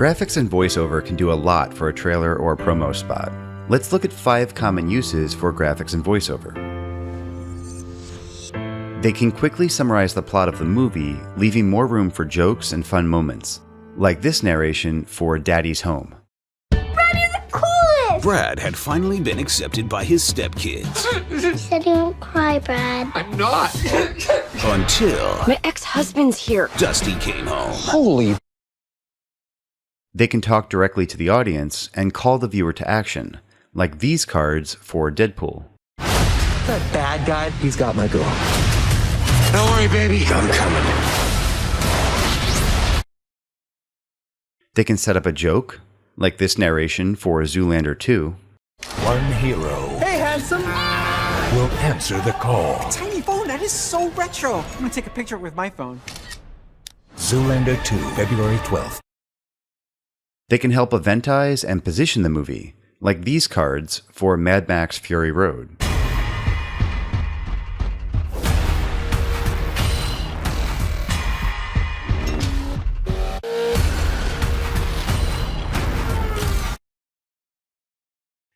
Graphics and voiceover can do a lot for a trailer or a promo spot. Let's look at 5 common uses for graphics and voiceover. They can quickly summarize the plot of the movie, leaving more room for jokes and fun moments, like this narration for Daddy's Home. Brad, you're the coolest! Brad had finally been accepted by his stepkids. You said you won't cry, Brad. I'm not. Until My ex-husband's here. Dusty came home. Holy. They can talk directly to the audience and call the viewer to action, like these cards for Deadpool. That bad guy, he's got my girl. Don't worry, baby. I'm coming. They can set up a joke, like this narration for Zoolander 2. One hero Hey, handsome! will answer the call. Tiny phone, that is so retro. I'm gonna take a picture with my phone. Zoolander 2, February 12th. They can help eventize and position the movie, like these cards for Mad Max Fury Road.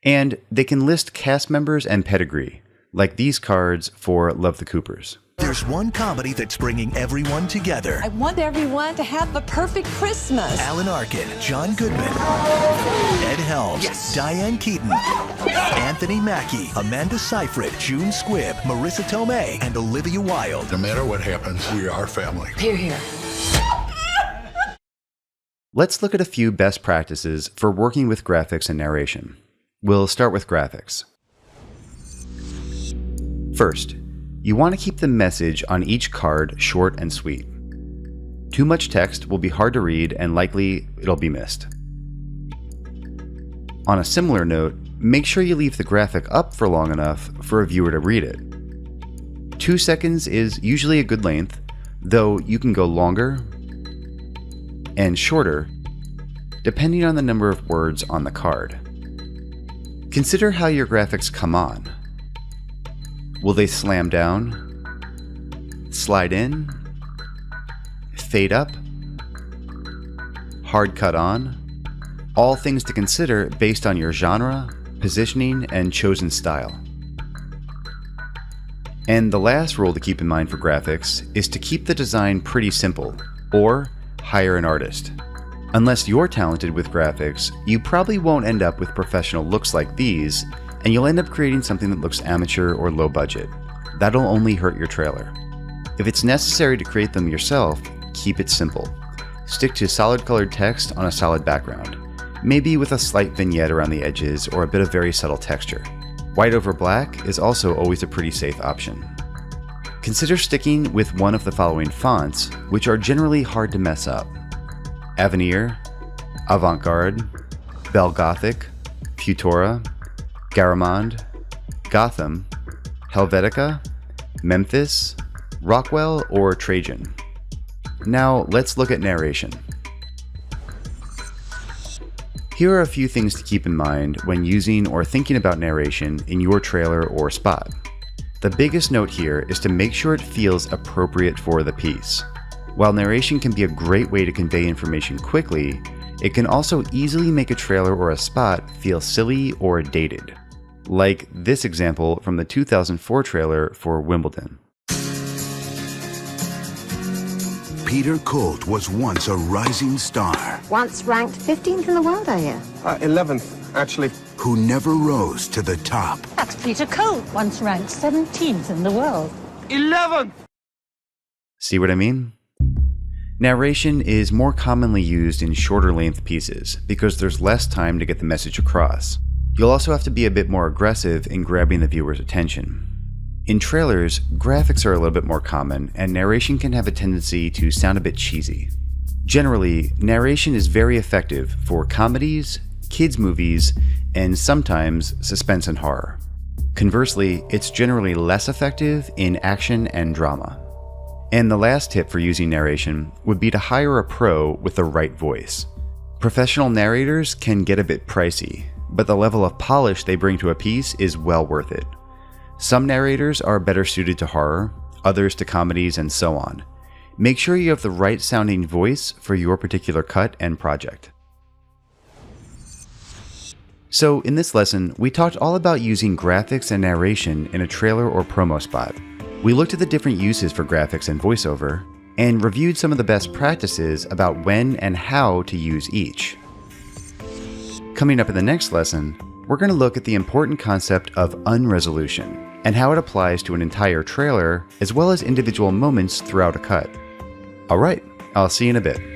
And they can list cast members and pedigree, like these cards for Love the Coopers. There's one comedy that's bringing everyone together. I want everyone to have a perfect Christmas. Alan Arkin, John Goodman, Ed Helms, Diane Keaton, Anthony Mackie, Amanda Seyfried, June Squibb, Marissa Tomei, and Olivia Wilde. No matter what happens, we are family. Here, here. Let's look at a few best practices for working with graphics and narration. We'll start with graphics. First, you want to keep the message on each card short and sweet. Too much text will be hard to read and likely it'll be missed. On a similar note, make sure you leave the graphic up for long enough for a viewer to read it. 2 seconds is usually a good length, though you can go longer and shorter depending on the number of words on the card. Consider how your graphics come on. Will they slam down, slide in, fade up, hard cut on? All things to consider based on your genre, positioning, and chosen style. And the last rule to keep in mind for graphics is to keep the design pretty simple, or hire an artist. Unless you're talented with graphics, you probably won't end up with professional looks like these, and you'll end up creating something that looks amateur or low budget. That'll only hurt your trailer. If it's necessary to create them yourself, keep it simple. Stick to solid colored text on a solid background, maybe with a slight vignette around the edges or a bit of very subtle texture. White over black is also always a pretty safe option. Consider sticking with one of the following fonts, which are generally hard to mess up: Avenir, Avant-Garde, Bell Gothic, Futura, Garamond, Gotham, Helvetica, Memphis, Rockwell, or Trajan. Now let's look at narration. Here are a few things to keep in mind when using or thinking about narration in your trailer or spot. The biggest note here is to make sure it feels appropriate for the piece. While narration can be a great way to convey information quickly, it can also easily make a trailer or a spot feel silly or dated. Like this example from the 2004 trailer for Wimbledon. Peter Colt was once a rising star. Once ranked 15th in the world, I hear. 11th, actually. Who never rose to the top. That's Peter Colt, once ranked 17th in the world. 11th! See what I mean? Narration is more commonly used in shorter length pieces because there's less time to get the message across. You'll also have to be a bit more aggressive in grabbing the viewer's attention. In trailers, graphics are a little bit more common, and narration can have a tendency to sound a bit cheesy. Generally, narration is very effective for comedies, kids' movies, and sometimes suspense and horror. Conversely, it's generally less effective in action and drama. And the last tip for using narration would be to hire a pro with the right voice. Professional narrators can get a bit pricey, but the level of polish they bring to a piece is well worth it. Some narrators are better suited to horror, others to comedies, and so on. Make sure you have the right sounding voice for your particular cut and project. So in this lesson, we talked all about using graphics and narration in a trailer or promo spot. We looked at the different uses for graphics and voiceover, and reviewed some of the best practices about when and how to use each. Coming up in the next lesson, we're going to look at the important concept of unresolution and how it applies to an entire trailer as well as individual moments throughout a cut. Alright, I'll see you in a bit.